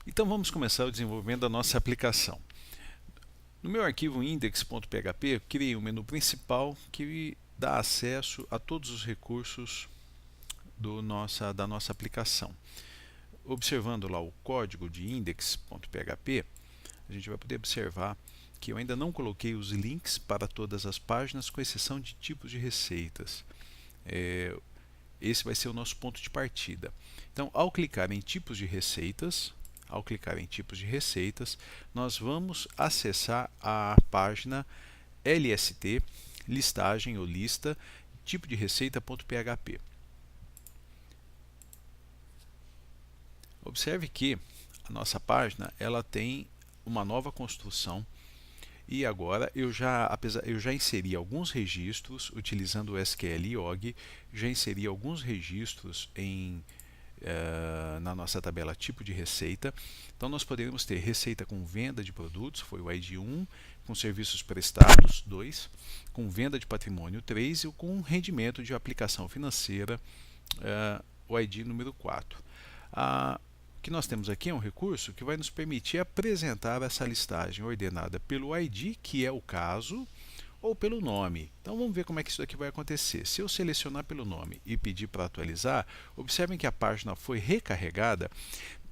Então vamos começar o desenvolvimento da nossa aplicação. No meu arquivo index.php, eu criei um menu principal que dá acesso a todos os recursos da nossa aplicação. Observando lá o código de index.php, a gente vai poder observar que eu ainda não coloquei os links para todas as páginas, com exceção de tipos de receitas. Esse vai ser o nosso ponto de partida. Então, ao clicar em tipos de receitas, nós vamos acessar a página LST, listagem ou lista, tipo de receita.php. Observe que a nossa página ela tem uma nova construção e agora eu já inseri alguns registros utilizando o SQL.log, já inseri alguns registros na nossa tabela tipo de receita. Então nós poderíamos ter receita com venda de produtos, foi o ID 1, com serviços prestados, 2, com venda de patrimônio, 3, e com rendimento de aplicação financeira, o ID número 4. O que nós temos aqui é um recurso que vai nos permitir apresentar essa listagem ordenada pelo ID, que é o caso, ou pelo nome. Então vamos ver como é que isso aqui vai acontecer. Se eu selecionar pelo nome e pedir para atualizar, observem que a página foi recarregada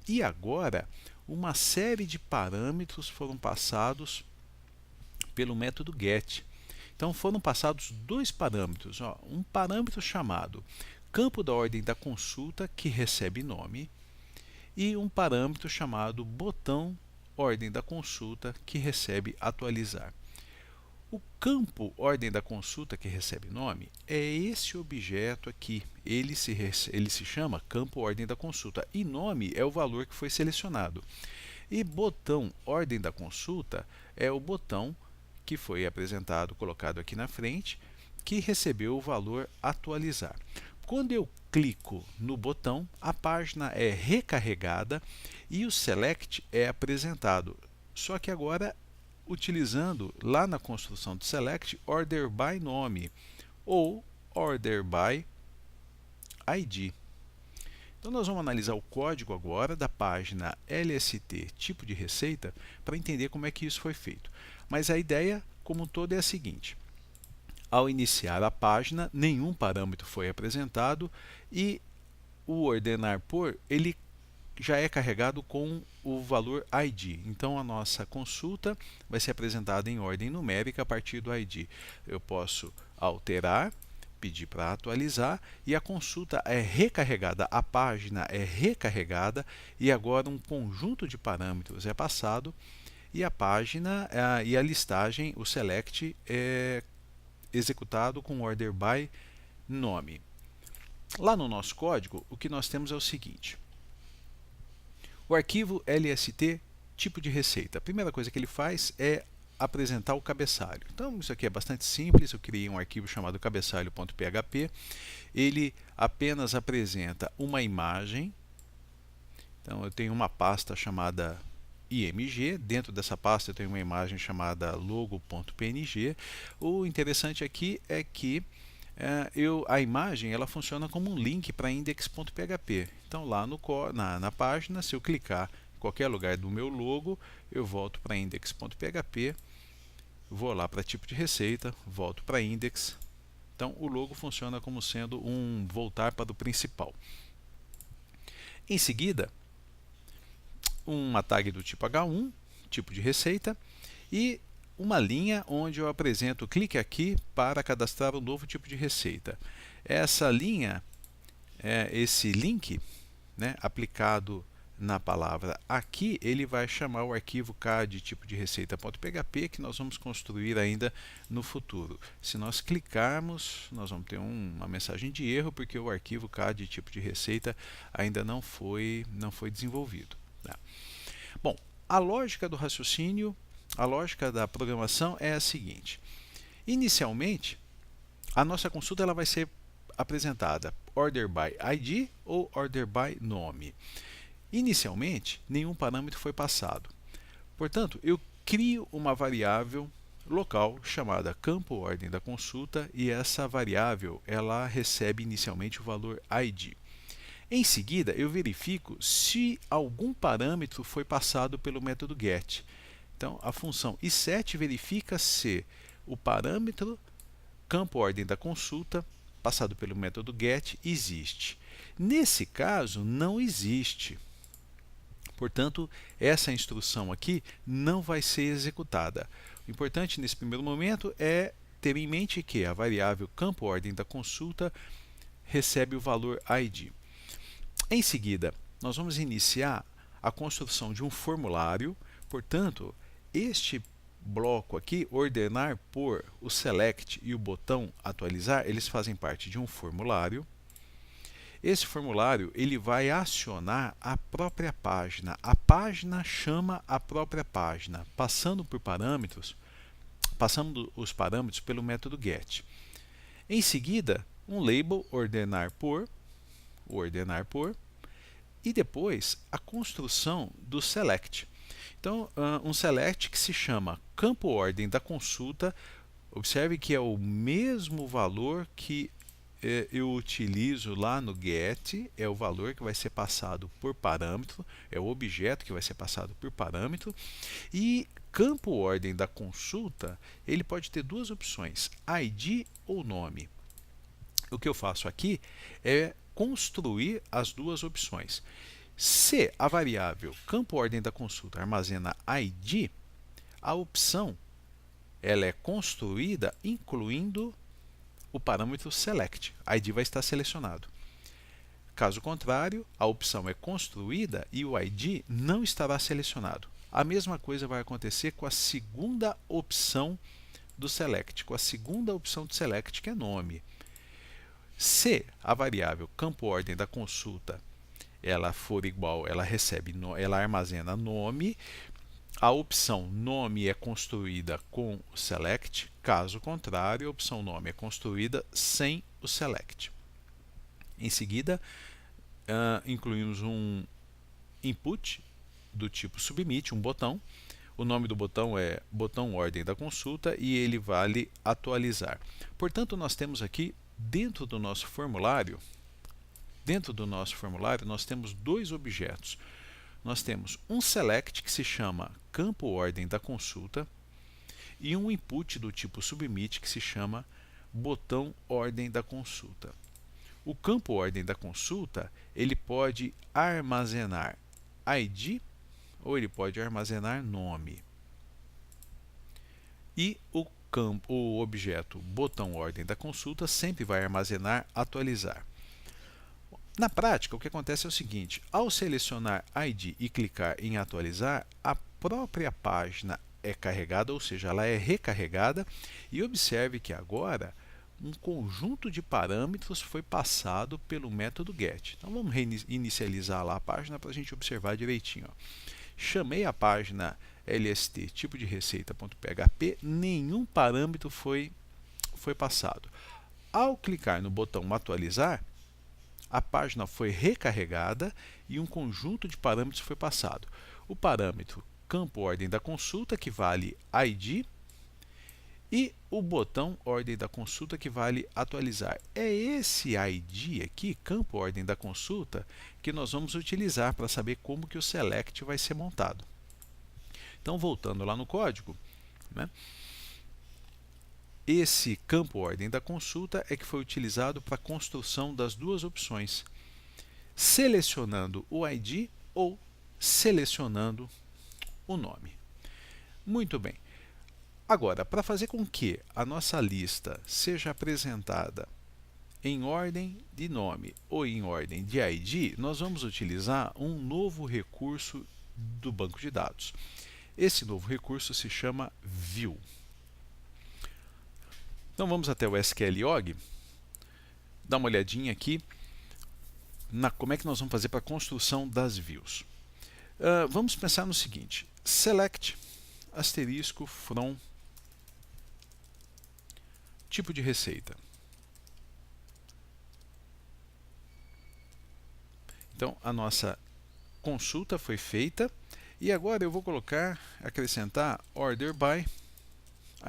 e agora uma série de parâmetros foram passados pelo método get. Então foram passados dois parâmetros, um parâmetro chamado campo da ordem da consulta, que recebe nome, e um parâmetro chamado botão ordem da consulta, que recebe atualizar. O campo ordem da consulta, que recebe nome, é esse objeto aqui. Ele se chama campo ordem da consulta e nome é o valor que foi selecionado. E botão ordem da consulta é o botão que foi apresentado, colocado aqui na frente, que recebeu o valor atualizar. Quando eu clico no botão, a página é recarregada e o select é apresentado. Só que agora utilizando lá na construção de select order by nome ou order by ID. Então nós vamos analisar o código agora da página LST tipo de receita para entender como é que isso foi feito. Mas a ideia como um todo é a seguinte: ao iniciar a página, nenhum parâmetro foi apresentado e o ordenar por, ele já é carregado com o valor ID. Então a nossa consulta vai ser apresentada em ordem numérica a partir do ID. Eu posso alterar, pedir para atualizar e a consulta é recarregada, a página é recarregada e agora um conjunto de parâmetros é passado e a página e a listagem, o select, é executado com order by nome. Lá no nosso código, o que nós temos é o seguinte: o arquivo LST tipo de receita. A primeira coisa que ele faz é apresentar o cabeçalho. Então isso aqui é bastante simples. Eu criei um arquivo chamado cabeçalho.php. Ele apenas apresenta uma imagem. Então eu tenho uma pasta chamada img, dentro dessa pasta eu tenho uma imagem chamada logo.png. O interessante aqui é que a imagem ela funciona como um link para index.php. Então lá na página, se eu clicar em qualquer lugar do meu logo, eu volto para index.php, vou lá para tipo de receita, volto para index. Então o logo funciona como sendo um voltar para o principal. Em seguida, uma tag do tipo H1, tipo de receita, e uma linha onde eu apresento, clique aqui para cadastrar um novo tipo de receita. Essa linha, esse link, aplicado na palavra aqui, ele vai chamar o arquivo cad tipo de receita.php, que nós vamos construir ainda no futuro. Se nós clicarmos, nós vamos ter uma mensagem de erro, porque o arquivo cad tipo de receita ainda não foi desenvolvido. Bom, a lógica do raciocínio, a lógica da programação é a seguinte: inicialmente, a nossa consulta ela vai ser apresentada order by ID ou order by nome. Inicialmente, nenhum parâmetro foi passado. Portanto, eu crio uma variável local chamada campo ordem da consulta e essa variável ela recebe inicialmente o valor ID. Em seguida, eu verifico se algum parâmetro foi passado pelo método get. Então, a função iset verifica se o parâmetro campo ordem da consulta passado pelo método get existe. Nesse caso, não existe. Portanto, essa instrução aqui não vai ser executada. O importante nesse primeiro momento é ter em mente que a variável campo ordem da consulta recebe o valor ID. Em seguida, nós vamos iniciar a construção de um formulário. Portanto, este bloco aqui, ordenar por, o select e o botão atualizar, eles fazem parte de um formulário. Esse formulário ele vai acionar a própria página. A página chama a própria página, passando os parâmetros pelo método get. Em seguida, um label ordenar por, e depois a construção do select. Então, um select que se chama campo ordem da consulta. Observe que é o mesmo valor que eu utilizo lá no get, é o valor que vai ser passado por parâmetro, é o objeto que vai ser passado por parâmetro. E campo ordem da consulta, ele pode ter duas opções, ID ou nome. O que eu faço aqui é construir as duas opções. Se a variável campo ordem da consulta armazena ID, a opção ela é construída incluindo o parâmetro select. ID vai estar selecionado. Caso contrário, a opção é construída e o ID não estará selecionado. A mesma coisa vai acontecer com a segunda opção do select, com a segunda opção do select, que é nome. Se a variável campo ordem da consulta ela for igual, ela armazena nome, a opção nome é construída com o select, caso contrário, a opção nome é construída sem o select. Em seguida, incluímos um input do tipo submit, um botão. O nome do botão é botão ordem da consulta e ele vale atualizar. Portanto, nós temos aqui dentro do nosso formulário, nós temos dois objetos. Nós temos um select que se chama campo ordem da consulta e um input do tipo submit que se chama botão ordem da consulta. O campo ordem da consulta ele pode armazenar ID ou ele pode armazenar nome. E o objeto botão ordem da consulta sempre vai armazenar atualizar. Na prática, o que acontece é o seguinte: ao selecionar ID e clicar em atualizar, a própria página é carregada, ou seja, ela é recarregada, e observe que agora um conjunto de parâmetros foi passado pelo método get. Então vamos reinicializar lá a página para a gente observar direitinho. Ó. Chamei a página lst tipo de receita.php, nenhum parâmetro foi passado. Ao clicar no botão atualizar, a página foi recarregada e um conjunto de parâmetros foi passado. O parâmetro campo ordem da consulta, que vale ID, e o botão ordem da consulta, que vale atualizar. É esse ID aqui, campo ordem da consulta, que nós vamos utilizar para saber como que o select vai ser montado. Então, voltando lá no código, né? Esse campo ordem da consulta é que foi utilizado para a construção das duas opções, selecionando o ID ou selecionando o nome. Muito bem. Agora, para fazer com que a nossa lista seja apresentada em ordem de nome ou em ordem de ID, nós vamos utilizar um novo recurso do banco de dados. Esse novo recurso se chama view. Então vamos até o SQLOG, dar uma olhadinha aqui como é que nós vamos fazer para a construção das views. Vamos pensar no seguinte: select asterisco from tipo de receita. Então a nossa consulta foi feita e agora eu vou acrescentar order by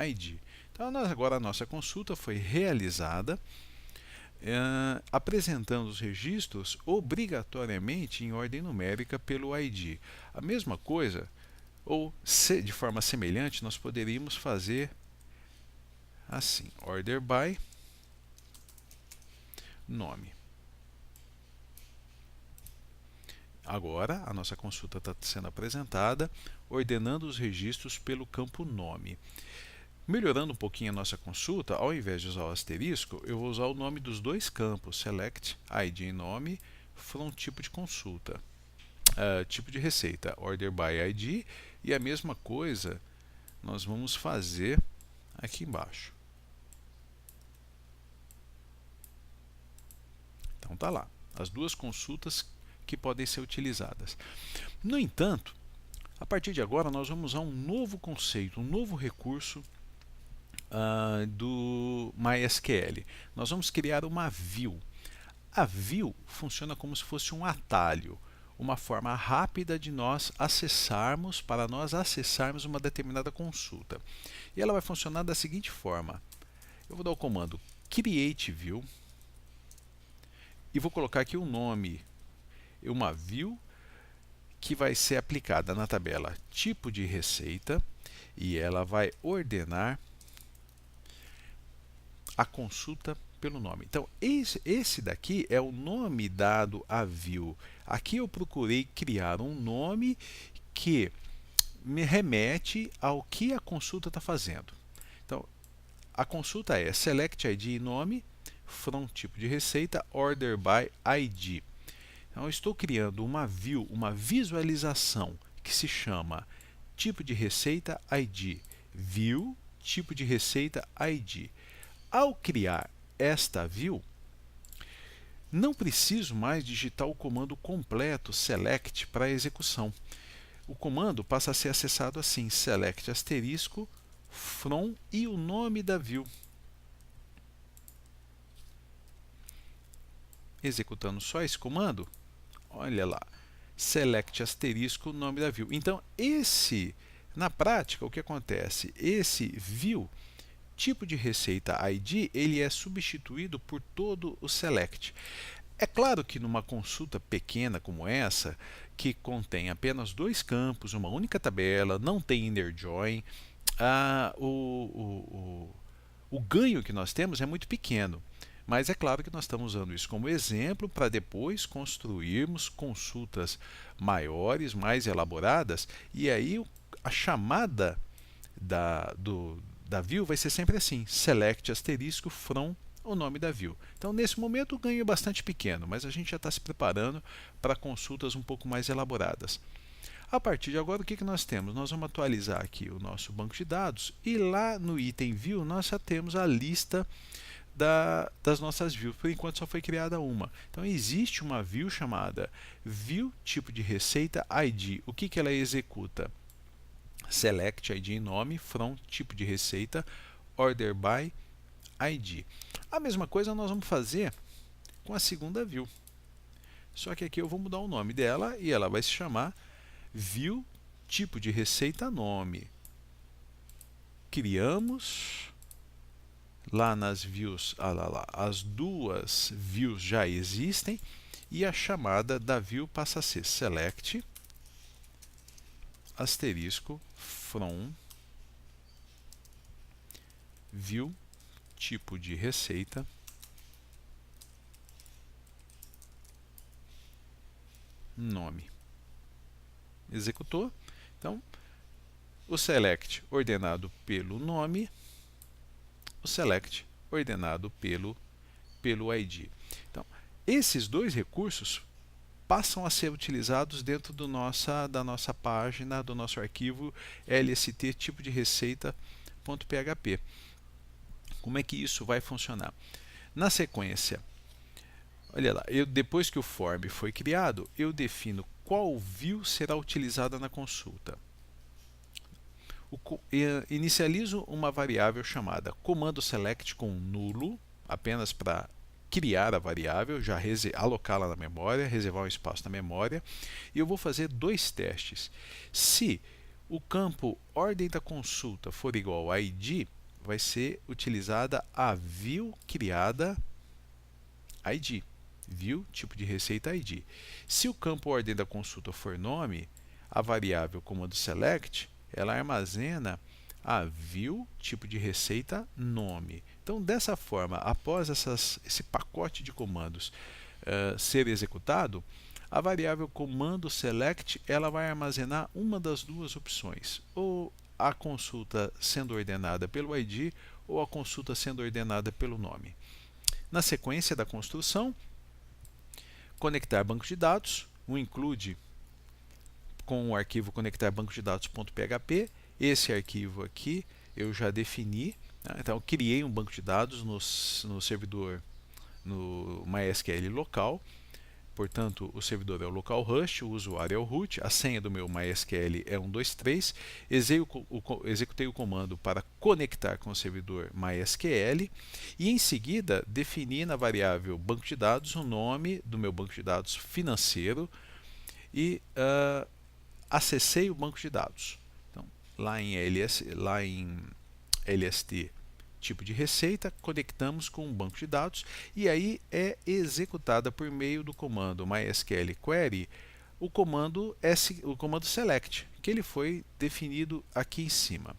ID. Então agora a nossa consulta foi realizada. apresentando os registros obrigatoriamente em ordem numérica pelo ID. A mesma coisa, ou de forma semelhante, nós poderíamos fazer assim: order by nome. Agora a nossa consulta está sendo apresentada ordenando os registros pelo campo nome. Melhorando um pouquinho a nossa consulta, ao invés de usar o asterisco, eu vou usar o nome dos dois campos, select ID e nome, from tipo de consulta, tipo de receita, order by ID, e a mesma coisa nós vamos fazer aqui embaixo. Então tá lá, as duas consultas que podem ser utilizadas. No entanto, a partir de agora nós vamos usar um novo conceito, um novo recurso do MySQL. Nós vamos criar uma view. A view funciona como se fosse um atalho, uma forma rápida de nós acessarmos, uma determinada consulta. E ela vai funcionar da seguinte forma: eu vou dar o comando create view e vou colocar aqui um nome, uma view que vai ser aplicada na tabela tipo de receita, e ela vai ordenar a consulta pelo nome. Então, esse daqui é o nome dado à view. Aqui eu procurei criar um nome que me remete ao que a consulta está fazendo. Então, a consulta é select ID e nome, from tipo de receita, order by ID. Então, eu estou criando uma view, uma visualização que se chama tipo de receita ID, view, tipo de receita ID. Ao criar esta view, não preciso mais digitar o comando completo select para a execução. O comando passa a ser acessado assim: select asterisco from e o nome da view. Executando só esse comando, olha lá, select asterisco nome da view. Então, na prática, o que acontece? Esse view tipo de receita ID, ele é substituído por todo o select. É claro que numa consulta pequena como essa, que contém apenas dois campos, uma única tabela, não tem inner join, o ganho que nós temos é muito pequeno. Mas é claro que nós estamos usando isso como exemplo para depois construirmos consultas maiores, mais elaboradas, e aí a chamada da view vai ser sempre assim: select asterisco from o nome da view. Então, nesse momento, o ganho é bastante pequeno, mas a gente já está se preparando para consultas um pouco mais elaboradas. A partir de agora, o que nós temos? Nós vamos atualizar aqui o nosso banco de dados, e lá no item view nós já temos a lista das nossas views. Por enquanto só foi criada uma. Então, existe uma view chamada view tipo de receita ID. O que ela executa? Select ID e nome, from tipo de receita, order by ID. A mesma coisa nós vamos fazer com a segunda view. Só que aqui eu vou mudar o nome dela e ela vai se chamar view tipo de receita nome. Criamos lá nas views, as duas views já existem, e a chamada da view passa a ser select asterisco from view tipo de receita nome. Executou. Então, o select ordenado pelo nome, o select ordenado pelo ID. Então, esses dois recursos passam a ser utilizados dentro da nossa página, do nosso arquivo lst tipo de receita.php. Como é que isso vai funcionar? Na sequência, olha lá, depois que o form foi criado, eu defino qual view será utilizada na consulta. Inicializo uma variável chamada comando select com nulo, apenas para criar a variável, já alocá-la na memória, reservar um espaço na memória, e eu vou fazer dois testes. Se o campo ordem da consulta for igual a ID, vai ser utilizada a view criada ID. View, tipo de receita ID. Se o campo ordem da consulta for nome, a variável comando select, ela armazena a view, tipo de receita, nome. Então, dessa forma, após esse pacote de comandos ser executado, a variável comando select ela vai armazenar uma das duas opções, ou a consulta sendo ordenada pelo ID ou a consulta sendo ordenada pelo nome. Na sequência da construção, conectar banco de dados, o include com o arquivo conectar banco de dados.php. Esse arquivo aqui eu já defini, né? Então eu criei um banco de dados no servidor, no MySQL local. Portanto, o servidor é o localhost, o usuário é o root, a senha do meu MySQL é 123. Executei o comando para conectar com o servidor MySQL e em seguida defini na variável banco de dados o nome do meu banco de dados financeiro e acessei o banco de dados. Então, lá em LST tipo de receita, conectamos com um banco de dados e aí é executada por meio do comando MySQL query o comando select, que ele foi definido aqui em cima.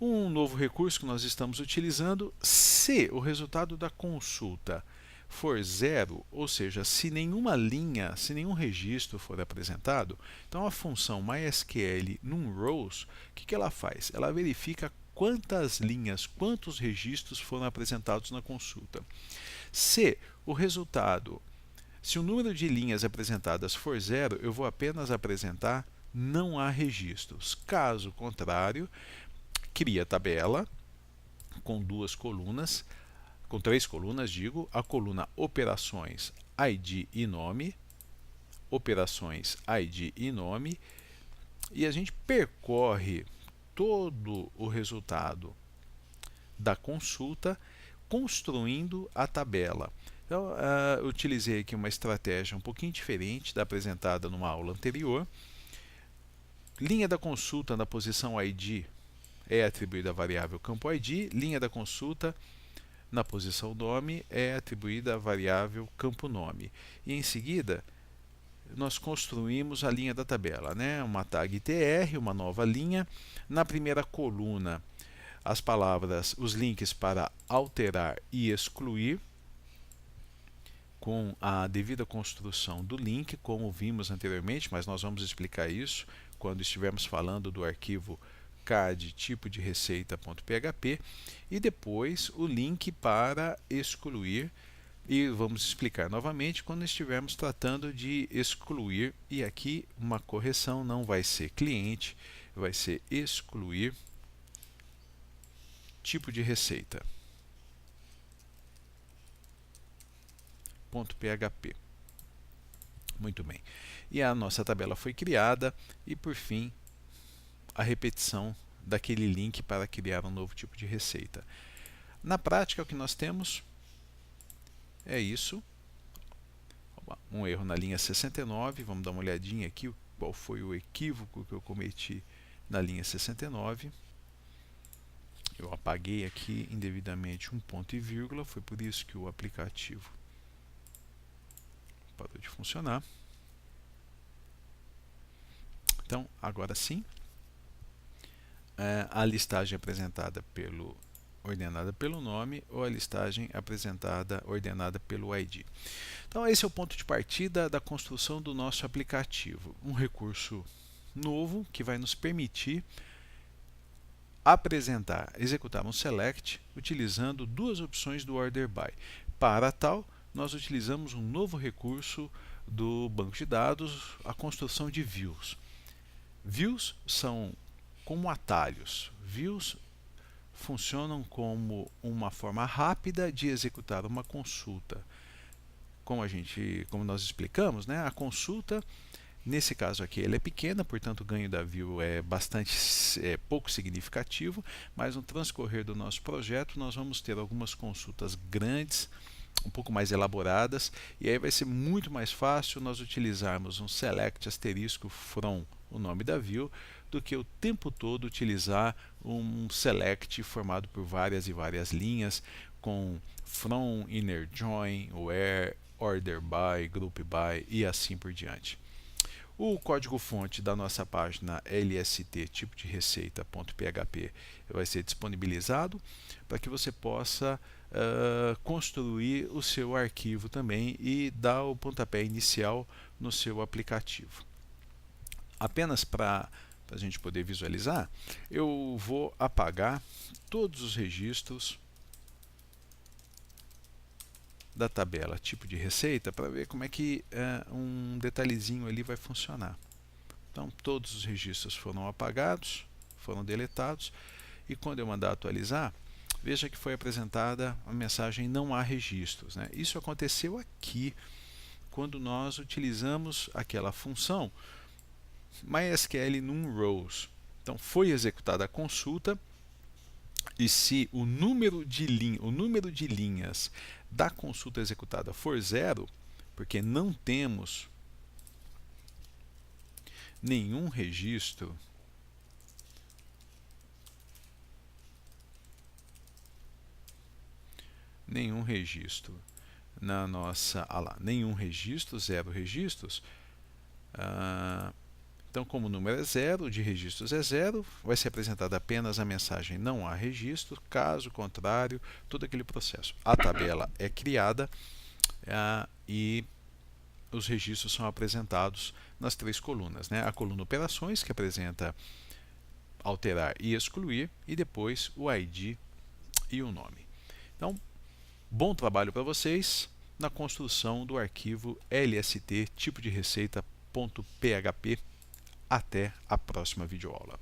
Um novo recurso que nós estamos utilizando, se o resultado da consulta for zero, ou seja, se nenhuma linha, se nenhum registro for apresentado, então a função MySQL numRows, o que ela faz? Ela verifica quantas linhas, quantos registros foram apresentados na consulta. Se o número de linhas apresentadas for zero, eu vou apenas apresentar não há registros. Caso contrário, cria tabela com três colunas, a coluna operações, ID e nome, operações, ID e nome, e a gente percorre todo o resultado da consulta construindo a tabela. Então, utilizei aqui uma estratégia um pouquinho diferente da apresentada numa aula anterior. Linha da consulta na posição ID é atribuída a variável campo ID, linha da consulta na posição nome é atribuída a variável campo nome. E em seguida, nós construímos a linha da tabela, né? Uma tag tr, uma nova linha. Na primeira coluna, as palavras, os links para alterar e excluir, com a devida construção do link, como vimos anteriormente, mas nós vamos explicar isso quando estivermos falando do arquivo cad tipo de receita.php, e depois o link para excluir, e vamos explicar novamente quando estivermos tratando de excluir, e aqui uma correção, não vai ser cliente, vai ser excluir tipo de receita. .php. Muito bem. E a nossa tabela foi criada e por fim a repetição daquele link para criar um novo tipo de receita. Na prática o que nós temos é isso. Um erro na linha 69, vamos dar uma olhadinha aqui qual foi o equívoco que eu cometi na linha 69. Eu apaguei aqui indevidamente um ponto e vírgula, foi por isso que o aplicativo parou de funcionar. Então, agora sim, a listagem apresentada ordenada pelo nome ou a listagem ordenada pelo ID. Então, esse é o ponto de partida da construção do nosso aplicativo. Um recurso novo que vai nos permitir executar um select utilizando duas opções do order by. Para tal, nós utilizamos um novo recurso do banco de dados, a construção de views. Views são como atalhos. Views funcionam como uma forma rápida de executar uma consulta. Como nós explicamos, né, a consulta, nesse caso aqui, ela é pequena, portanto o ganho da view é pouco significativo, mas no transcorrer do nosso projeto nós vamos ter algumas consultas grandes, um pouco mais elaboradas, e aí vai ser muito mais fácil nós utilizarmos um select asterisco from o nome da view do que o tempo todo utilizar um select formado por várias e várias linhas, com from, inner join, where, order by, group by e assim por diante. O código-fonte da nossa página lst tipo de receita.php vai ser disponibilizado para que você possa construir o seu arquivo também e dar o pontapé inicial no seu aplicativo. Apenas para a gente poder visualizar, eu vou apagar todos os registros da tabela tipo de receita para ver como é que um detalhezinho ali vai funcionar. Então todos os registros foram apagados, foram deletados, e quando eu mandar atualizar, veja que foi apresentada a mensagem não há registros, né? Isso aconteceu aqui quando nós utilizamos aquela função MySQL num_rows. Então foi executada a consulta, e se o número de linhas da consulta executada for 0, porque não temos nenhum registro na nossa, nenhum registro, 0 registros, então como o número é 0, de registros é 0, vai ser apresentada apenas a mensagem não há registro, caso contrário, todo aquele processo. A tabela é criada e os registros são apresentados nas 3 colunas, né? A coluna operações, que apresenta alterar e excluir, e depois o ID e o nome. Então, bom trabalho para vocês na construção do arquivo lst tipo de receita.php. Até a próxima videoaula.